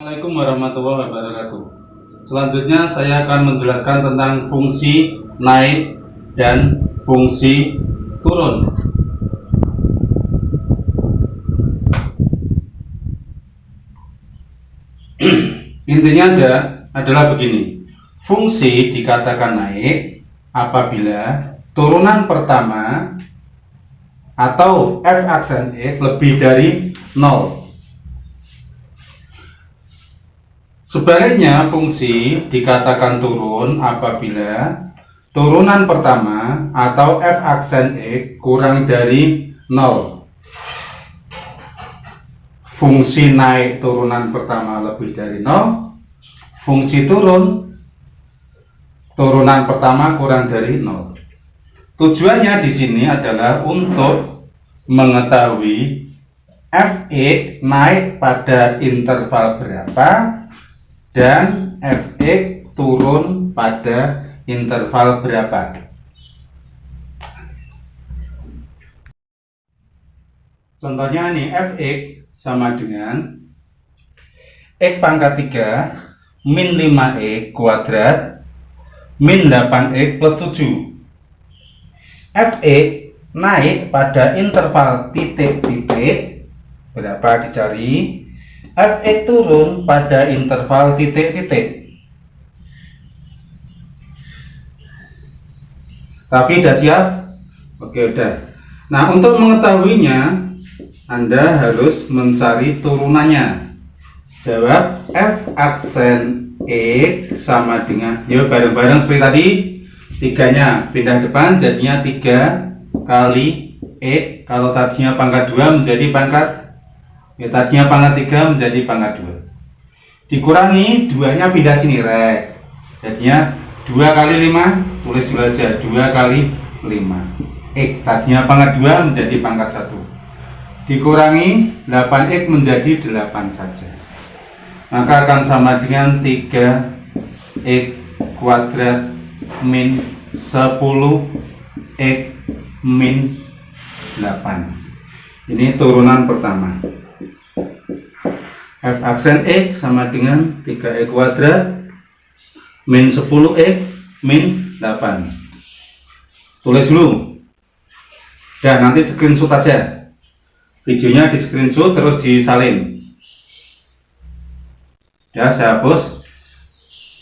Assalamualaikum warahmatullahi wabarakatuh. Selanjutnya saya akan menjelaskan tentang fungsi naik dan fungsi turun. Intinya adalah begini. Fungsi dikatakan naik apabila turunan pertama atau f aksen x lebih dari 0. Sebaliknya, fungsi dikatakan turun apabila turunan pertama atau f aksen x kurang dari 0. Fungsi naik turunan pertama lebih dari 0. Fungsi turun turunan pertama kurang dari 0. Tujuannya di sini adalah untuk mengetahui fx naik pada interval berapa dan fx turun pada interval berapa. Contohnya nih, fx sama dengan x pangkat 3 min 5x kuadrat min 8x plus 7. fx naik pada interval titik-titik berapa dicari, fx turun pada interval titik-titik. Tapi udah siap? Oke, udah. Nah, untuk mengetahuinya Anda harus mencari turunannya. Jawab f aksen x sama dengan, yuk bareng-bareng seperti tadi, tiganya pindah depan jadinya 3 kali x. Kalau tadinya pangkat 2 menjadi pangkat, ya tadinya pangkat 3 menjadi pangkat 2. Dikurangi 2-nya pindah sini, rek. Jadinya 2 kali 5, tulis dulu aja, 2 kali 5. X tadinya pangkat 2 menjadi pangkat 1. Dikurangi 8x menjadi 8 saja. Maka akan sama dengan 3x kuadrat min 10x min 8. Ini turunan pertama. F aksen x sama dengan 3x kuadrat min 10x min 8. Tulis dulu. Dan nanti screenshot aja. Videonya di screenshot terus disalin. Ya, saya hapus.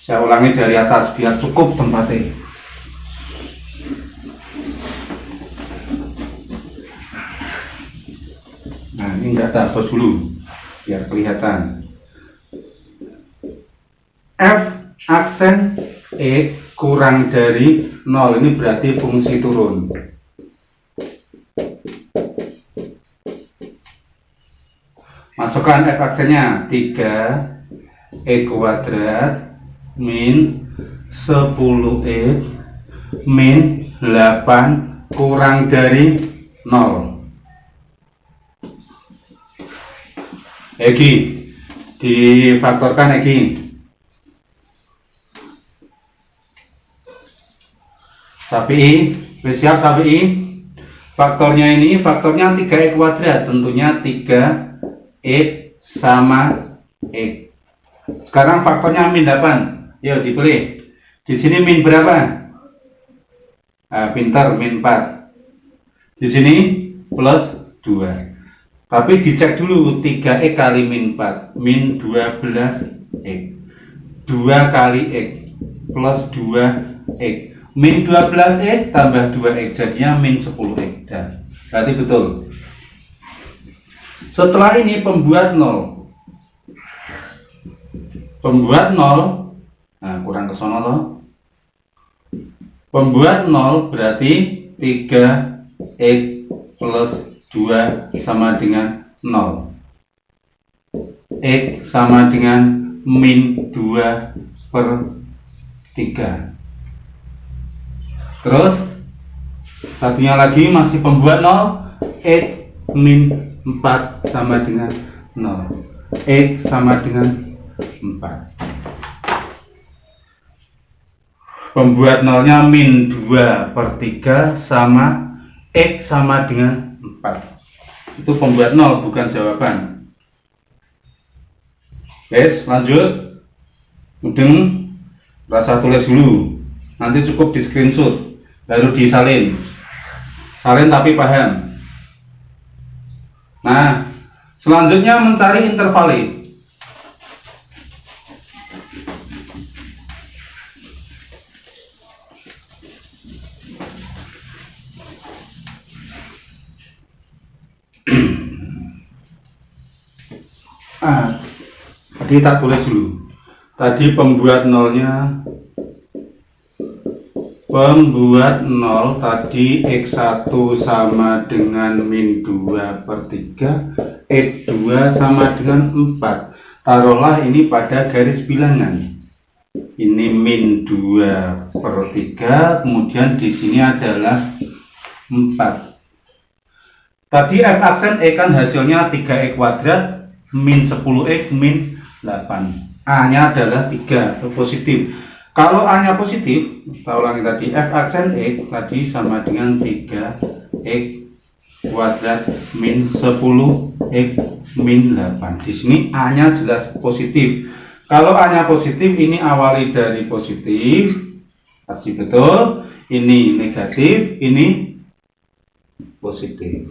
Saya ulangi dari atas biar cukup tempatnya. Nah, ini enggak hapus dulu biar kelihatan. F aksen x kurang dari 0, ini berarti fungsi turun. Masukkan f aksennya 3x kuadrat min 10x min 8 kurang dari 0. Egi difaktorkan, Egi. Sapi, siap Sapi. Faktornya ini, faktornya 3x kuadrat, tentunya 3x sama x. Sekarang faktornya min 8. Yuk dipilih. Di sini min berapa? Nah, pintar, min 4. Di sini plus 2. Tapi dicek dulu, 3x kali min 4, min 12x. 2 kali x plus 2x. Min 12x tambah 2x jadinya min 10x. Dan berarti betul. Setelah ini pembuat 0. Pembuat 0, nah kurang ke sono loh. Pembuat 0 berarti 3x plus 2 sama dengan 0. X sama dengan min 2 per 3. Terus satunya lagi masih pembuat 0, x min 4 sama dengan 0. X sama dengan 4. Pembuat 0-nya min 2 per 3 sama x sama dengan 4. Itu pembuat 0, bukan jawaban. Guys, lanjut. Mudeng rasa tulis dulu. Nanti cukup di screenshot, baru disalin. Salin tapi paham. Nah, selanjutnya mencari intervale. Tadi tak tulis dulu. Tadi pembuat nolnya, pembuat 0 tadi X1 sama dengan min 2/3, X2 sama dengan 4. Taruhlah ini pada garis bilangan. Ini min 2/3, kemudian di sini adalah 4. Tadi f aksen E kan hasilnya 3E kuadrat min 10X min 8. A-nya adalah 3, positif. Kalau A-nya positif, kita ulangi tadi, f aksen X tadi sama dengan 3X kuadrat min 10X min 8. Di sini A-nya jelas positif. Kalau A-nya positif, ini awali dari positif, pasti betul. Ini negatif, ini positif.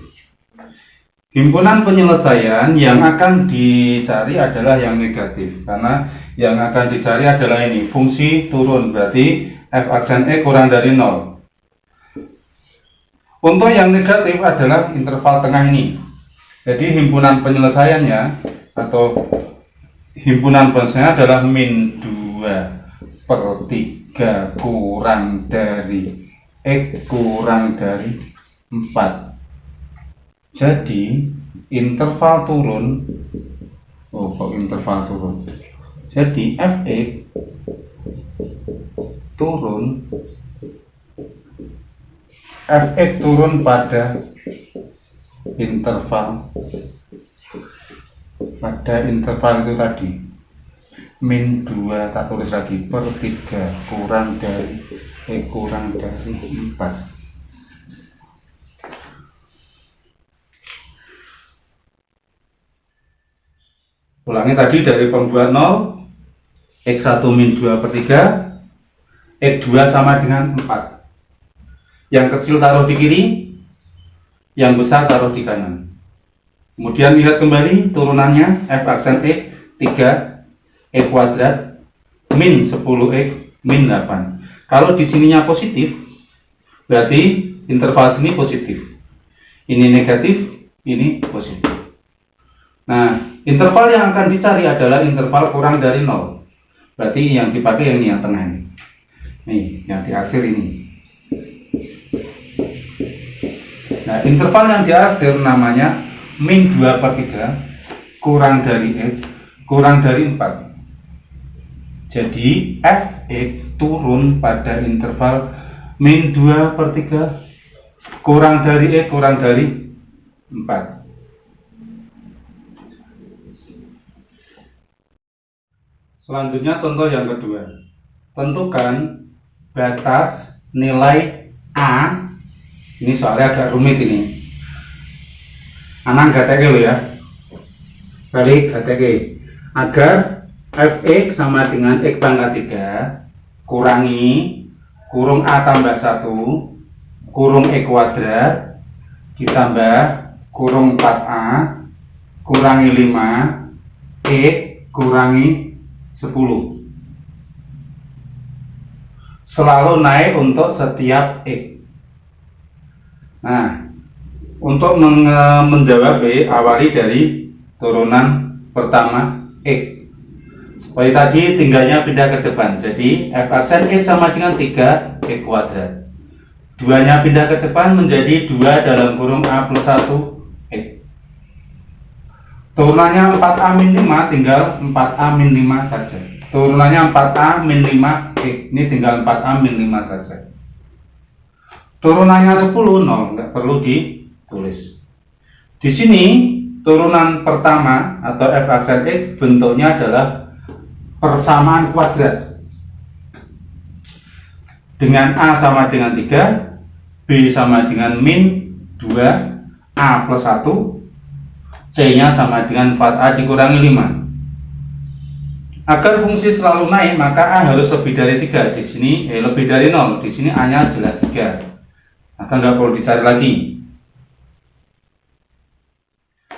Himpunan penyelesaian yang akan dicari adalah yang negatif, karena yang akan dicari adalah ini, fungsi turun, berarti f aksen E kurang dari 0. Untuk yang negatif adalah interval tengah ini. Jadi himpunan penyelesaiannya atau himpunan penyelesaian adalah min 2/3 kurang dari X kurang dari 4. Jadi interval turun, interval turun. Jadi fx turun pada interval itu tadi min 2, tak tulis lagi, per 3 kurang dari X kurang dari 4. Ulangi tadi dari pembuat 0, X1 min 2/3, X2 sama dengan 4. Yang kecil taruh di kiri, yang besar taruh di kanan. Kemudian lihat kembali turunannya, f aksen E 3X kuadrat min 10X min 8. Kalau di sininya positif, berarti interval sini positif. Ini negatif, ini positif. Nah, interval yang akan dicari adalah interval kurang dari 0. Berarti yang dipakai yang ini, yang tengah ini. Nih, yang diarsir ini. Nah, interval yang diarsir namanya min 2/3 kurang dari X kurang dari 4. Jadi fx turun pada interval min 2/3 kurang dari X kurang dari 4. Selanjutnya contoh yang kedua. Tentukan batas nilai A. Ini soalnya agak rumit ini. Anak gateke lo ya. Balik gateke. Agar fx sama dengan x pangkat 3 kurangi kurung A tambah 1 kurung x kuadrat ditambah kurung 4A kurangi 5 x kurangi 10 selalu naik untuk setiap X. Nah, untuk menjawab B, awali dari turunan pertama X. Seperti tadi tinggalnya pindah ke depan. Jadi f aksen X sama dengan 3X kuadrat. Duanya pindah ke depan menjadi 2 dalam kurung A plus 1 X. Turunannya 4A min 5 tinggal 4A min 5 saja. Turunannya 4A min 5 X. Ini tinggal 4A min 5 saja. Turunannya 10 0, nggak perlu ditulis. Di sini turunan pertama atau f aksen X bentuknya adalah persamaan kuadrat. Dengan A sama dengan 3, B sama dengan min 2, A plus 1, C nya sama dengan 4A dikurangi 5. Agar fungsi selalu naik, maka A harus lebih dari 3. Di sini lebih dari 0. Di sini A-nya jelas 3. Maka nggak perlu dicari lagi.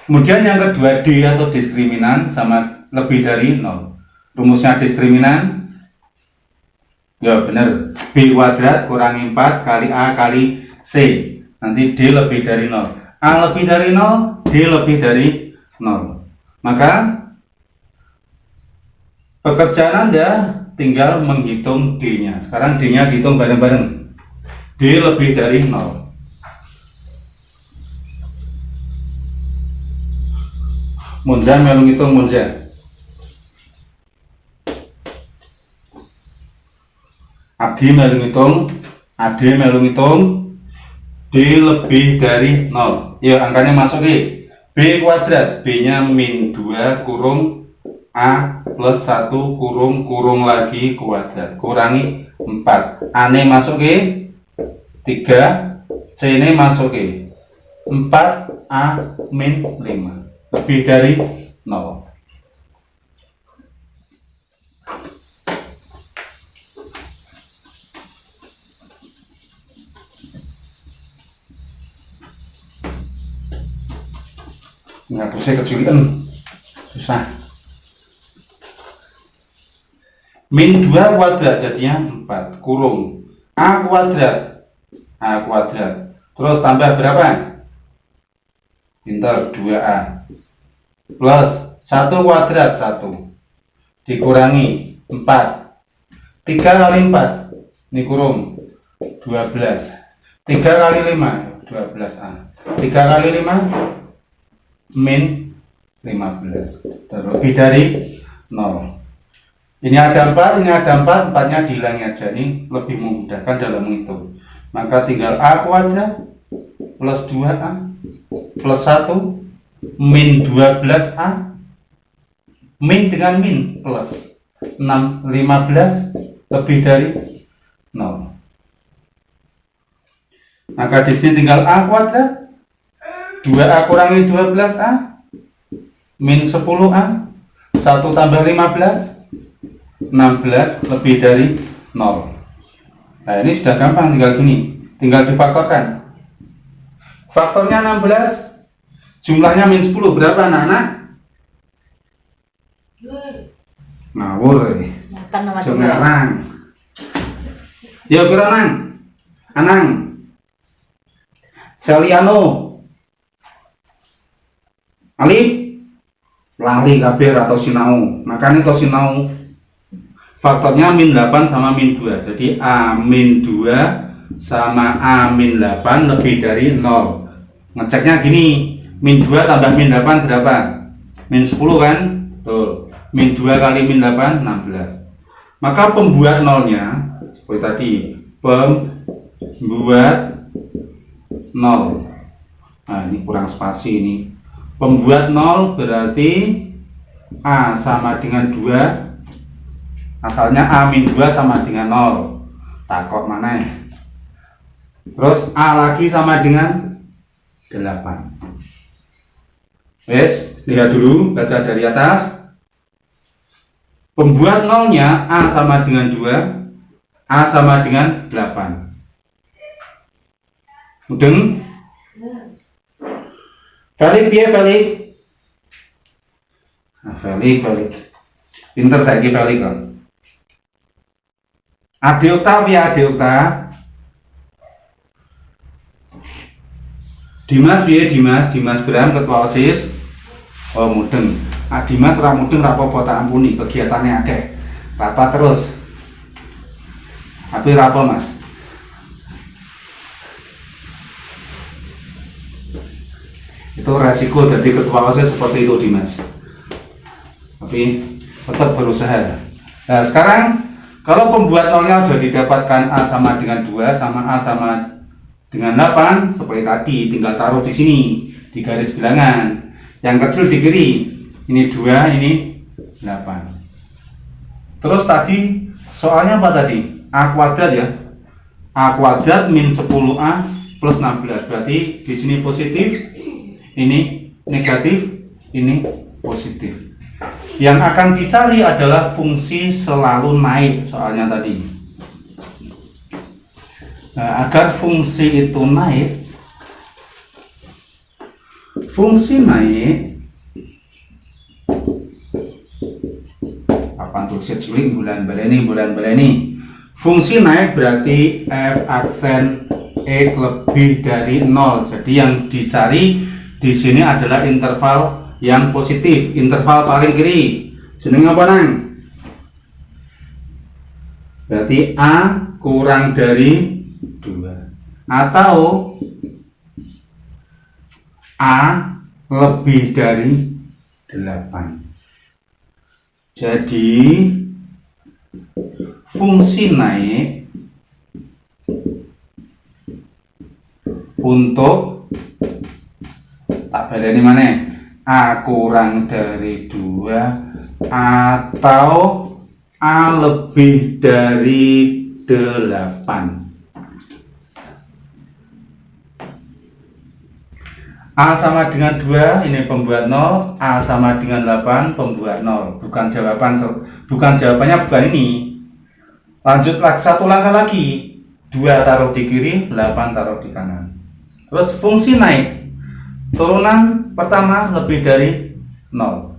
Kemudian yang kedua, D atau diskriminan sama lebih dari 0. Rumusnya diskriminan, ya benar, B kuadrat kurangi 4 kali A kali C. Nanti D lebih dari 0. A lebih dari 0, D lebih dari 0. Maka pekerjaan Anda tinggal menghitung D-nya. Sekarang D-nya dihitung bareng-bareng. D lebih dari 0. Munja melu ngitung Munja. Abdi melu ngitung, Ade melu ngitung. D lebih dari 0. Ya, angkanya masuk ke B kuadrat. B-nya min 2 kurung A plus 1 kurung lagi kuadrat kurangi 4. A-nya masuk ke 3, C-nya masuk ke 4, A min 5 lebih dari 0. Ngapusnya kecilian susah. Min 2 kuadrat jadinya 4 kurung A kuadrat terus tambah berapa? Pintar, 2A plus 1 kuadrat 1 dikurangi 4. 3 kali 4 ini kurung 12. 3 kali 5 12A. 3 kali 5 min 15 terlebih dari 0. Ini ada 4, ini ada 4, 4-nya dihilangi aja. Ini lebih memudahkan dalam menghitung. Maka tinggal A kuadrat plus 2A plus 1 min 12A min dengan min plus 6, 15 lebih dari 0. Maka di sini tinggal A kuadrat 2A kurangi 12A min 10A 1 tambah 15 16 lebih dari 0. Nah, ini sudah gampang, tinggal gini, tinggal difaktorkan. Faktornya 16, jumlahnya min 10, berapa anak-anak? Ngawur ini. Jengarang. Ya kira Anang. Seliano. Alif. Lali kabeh atau sinau. Makanya to sinau. Faktornya min 8 sama min 2. Jadi A min 2 sama A min 8 lebih dari 0. Ngeceknya gini, min 2 tambah min 8 berapa? Min 10 kan? Tuh, min 2 kali min 8 16. Maka pembuat nolnya seperti tadi, pembuat 0. Nah, ini kurang spasi ini. Pembuat 0 berarti A sama dengan 2. Asalnya A min 2 sama dengan 0. Takok mana ya? Terus A lagi sama dengan 8. Wes, lihat dulu, baca dari atas. Pembuat nolnya A sama dengan 2, A sama dengan 8. Mudeng? Balik ya, balik. Nah, balik. Pinter saya balik kan. Adi okta ya, Adi okta. Dimas piye Dimas Bram ketua OSIS. Oh mudeng. Dimas ra mudeng ra apa-apa tak ampuni, kegiatannya akeh. Rapat terus. Tapi ra apa Mas. Itu resiko jadi ketua OSIS seperti itu Dimas. Tapi tetap berusaha. Nah, sekarang kalau pembuat nolnya sudah didapatkan A sama dengan 2 sama A sama dengan 8 seperti tadi, tinggal taruh di sini di garis bilangan. Yang kecil di kiri, ini 2, ini 8. Terus tadi soalnya apa tadi? A kuadrat ya. A kuadrat min 10A plus 16. Berarti di sini positif, ini negatif, ini positif. Yang akan dicari adalah fungsi selalu naik soalnya tadi. Nah, agar fungsi itu naik, papan tulis cilik bulan baleni. Fungsi naik berarti f aksen e lebih dari 0. Jadi yang dicari di sini adalah interval yang positif, interval paling kiri. Jenenge apa nang? Berarti A kurang dari 2 atau A lebih dari 8. Jadi fungsi naik untuk tak baleni mana? A kurang dari 2 atau A lebih dari 8. A sama dengan 2, ini pembuat 0. A sama dengan 8, pembuat 0. Bukan jawabannya bukan ini. Lanjut satu langkah lagi. 2 taruh di kiri, 8 taruh di kanan. Terus fungsi naik. Turunan pertama lebih dari 0.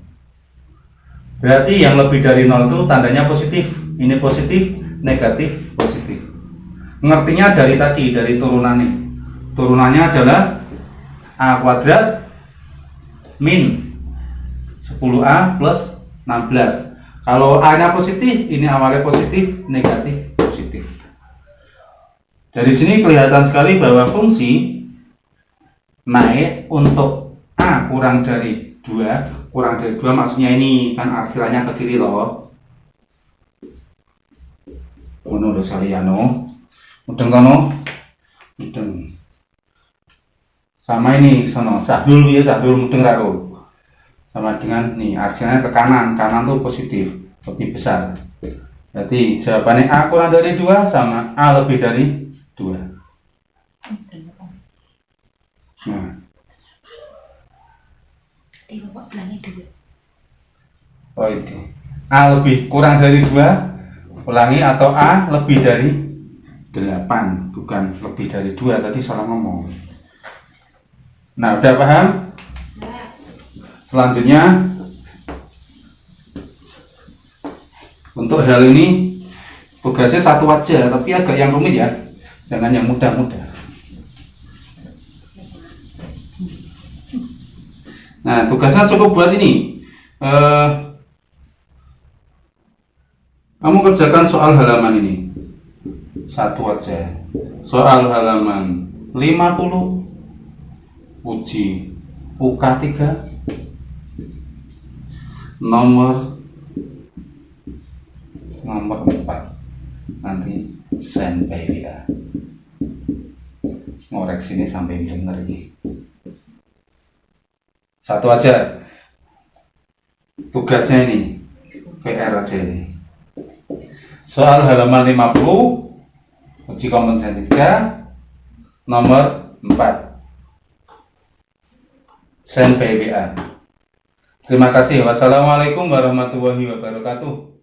Berarti yang lebih dari 0 itu tandanya positif. Ini positif, negatif, positif. Ngertinya dari tadi, dari turunan ini. Turunannya adalah A kuadrat min 10A plus 16. Kalau A nya positif, ini awalnya positif, negatif, positif. Dari sini kelihatan sekali bahwa fungsi naik untuk A kurang dari 2. Kurang dari 2 maksudnya ini kan aksilanya ke kiri loh. Ono lho saliano. Mudeng kono. Mudeng. Sama ini sono sahdul mudeng rako. Sama dengan nih hasilnya ke kanan tuh positif, lebih besar. Berarti jawabannya A kurang dari 2 sama A lebih dari 2. Nah. Oh itu A lebih kurang dari 2, ulangi, atau A lebih dari 8, bukan lebih dari 2, tadi salah ngomong. Nah, udah paham? Selanjutnya untuk hal ini tugasnya satu aja, tapi agak yang rumit ya, jangan yang mudah-mudah. Nah, tugasnya cukup buat ini. Kamu kerjakan soal halaman ini satu aja. Soal halaman 50 uji UK 3 nomor 4. Nanti send by WA. Ngoreksi ini sampai benar ini. Satu aja. Tugasnya ini PR aja ini. Soal halaman 50 uji kompetensi 3 nomor 4. Send by WA. Terima kasih. Wassalamualaikum warahmatullahi wabarakatuh.